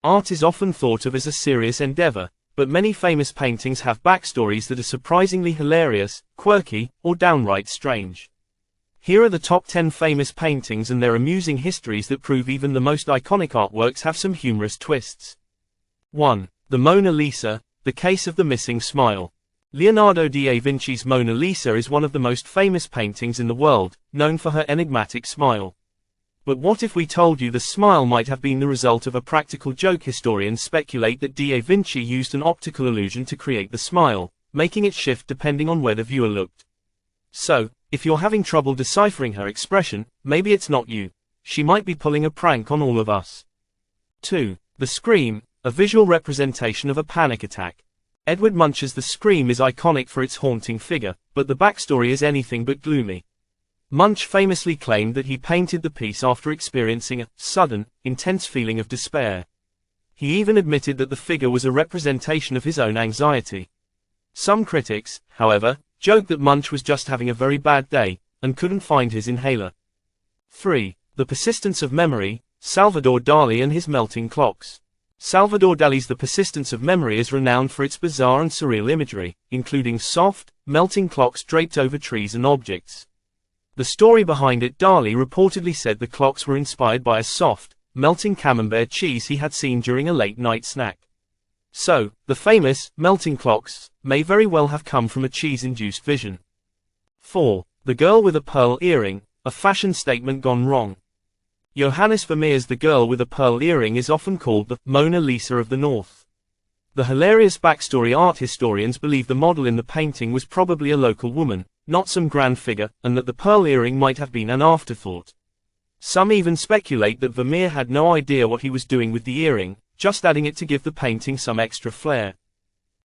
Art is often thought of as a serious endeavor, but many famous paintings have backstories that are surprisingly hilarious, quirky, or downright strange. Here are the top 10 famous paintings and their amusing histories that prove even the most iconic artworks have some humorous twists. 1. The Mona Lisa, the Case of the Missing Smile. Leonardo da Vinci's Mona Lisa is one of the most famous paintings in the world, known for her enigmatic smile. But what if we told you the smile might have been the result of a practical joke? Historians speculate that da Vinci used an optical illusion to create the smile, making it shift depending on where the viewer looked. So, if you're having trouble deciphering her expression, maybe it's not you. She might be pulling a prank on all of us. 2. The Scream, a visual representation of a panic attack. Edward Munch's The Scream is iconic for its haunting figure, but the backstory is anything but gloomy. Munch famously claimed that he painted the piece after experiencing a sudden, intense feeling of despair. He even admitted that the figure was a representation of his own anxiety. Some critics, however, joked that Munch was just having a very bad day, and couldn't find his inhaler. 3. The Persistence of Memory, Salvador Dali and his Melting Clocks. Salvador Dali's The Persistence of Memory is renowned for its bizarre and surreal imagery, including soft, melting clocks draped over trees and objects. The story behind it: Dali reportedly said the clocks were inspired by a soft, melting camembert cheese he had seen during a late-night snack. So, the famous, melting clocks, may very well have come from a cheese-induced vision. 4. The Girl with a Pearl Earring, a fashion statement gone wrong. Johannes Vermeer's The Girl with a Pearl Earring is often called the Mona Lisa of the North. The hilarious backstory: art historians believe the model in the painting was probably a local woman, not some grand figure, and that the pearl earring might have been an afterthought. Some even speculate that Vermeer had no idea what he was doing with the earring, just adding it to give the painting some extra flair.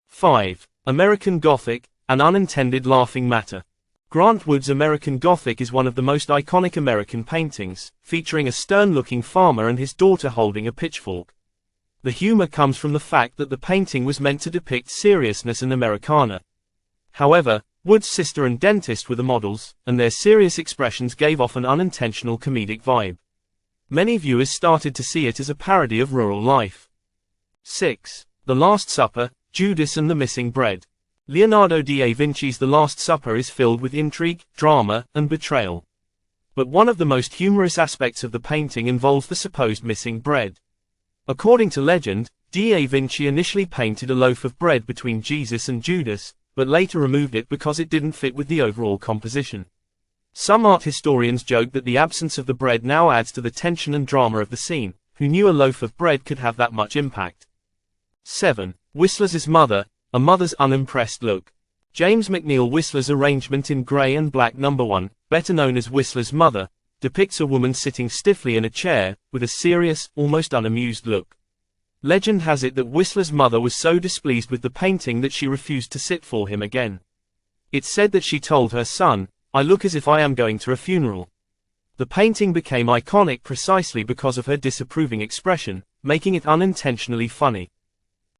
5. American Gothic, an unintended laughing matter. Grant Wood's American Gothic is one of the most iconic American paintings, featuring a stern-looking farmer and his daughter holding a pitchfork. The humor comes from the fact that the painting was meant to depict seriousness and Americana. However, Wood's sister and dentist were the models, and their serious expressions gave off an unintentional comedic vibe. Many viewers started to see it as a parody of rural life. 6. The Last Supper, Judas and the Missing Bread. Leonardo da Vinci's The Last Supper is filled with intrigue, drama, and betrayal. But one of the most humorous aspects of the painting involves the supposed missing bread. According to legend, da Vinci initially painted a loaf of bread between Jesus and Judas, but later removed it because it didn't fit with the overall composition. Some art historians joke that the absence of the bread now adds to the tension and drama of the scene. Who knew a loaf of bread could have that much impact? 7. Whistler's Mother, a mother's unimpressed look. James McNeill Whistler's arrangement in Gray and Black No. 1, better known as Whistler's Mother, depicts a woman sitting stiffly in a chair, with a serious, almost unamused look. Legend has it that Whistler's mother was so displeased with the painting that she refused to sit for him again. It's said that she told her son, "I look as if I am going to a funeral." The painting became iconic precisely because of her disapproving expression, making it unintentionally funny.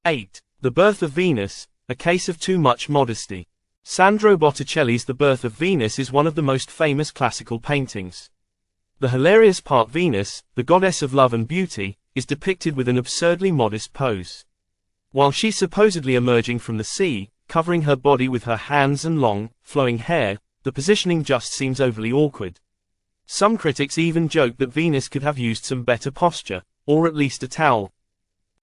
8. The Birth of Venus, a Case of Too Much Modesty. Sandro Botticelli's The Birth of Venus is one of the most famous classical paintings. The hilarious part: Venus, the goddess of love and beauty, is depicted with an absurdly modest pose. While she's supposedly emerging from the sea, covering her body with her hands and long, flowing hair, the positioning just seems overly awkward. Some critics even joke that Venus could have used some better posture, or at least a towel.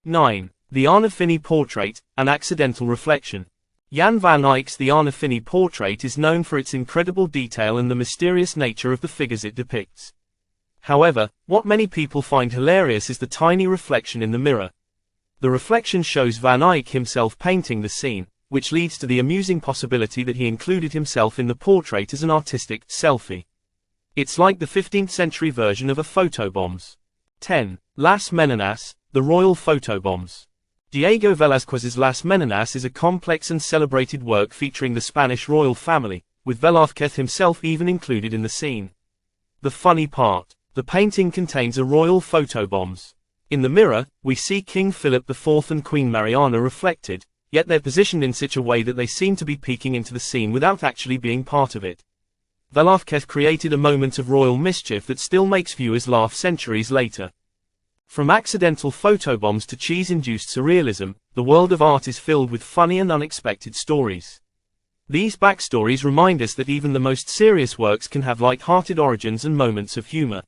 9. The Anna Finney Portrait, an Accidental Reflection. Jan van Eyck's The Anna Finney Portrait is known for its incredible detail and the mysterious nature of the figures it depicts. However, what many people find hilarious is the tiny reflection in the mirror. The reflection shows Van Eyck himself painting the scene, which leads to the amusing possibility that he included himself in the portrait as an artistic selfie. It's like the 15th century version of a photobombs. 10. Las Menanas, the Royal Photobombs. Diego Velázquez's Las Menanas is a complex and celebrated work featuring the Spanish royal family, with Velázquez himself even included in the scene. The funny part: the painting contains a royal photobombs. In the mirror, we see King Philip IV and Queen Mariana reflected, yet they're positioned in such a way that they seem to be peeking into the scene without actually being part of it. Velázquez created a moment of royal mischief that still makes viewers laugh centuries later. From accidental photobombs to cheese-induced surrealism, the world of art is filled with funny and unexpected stories. These backstories remind us that even the most serious works can have light-hearted origins and moments of humor.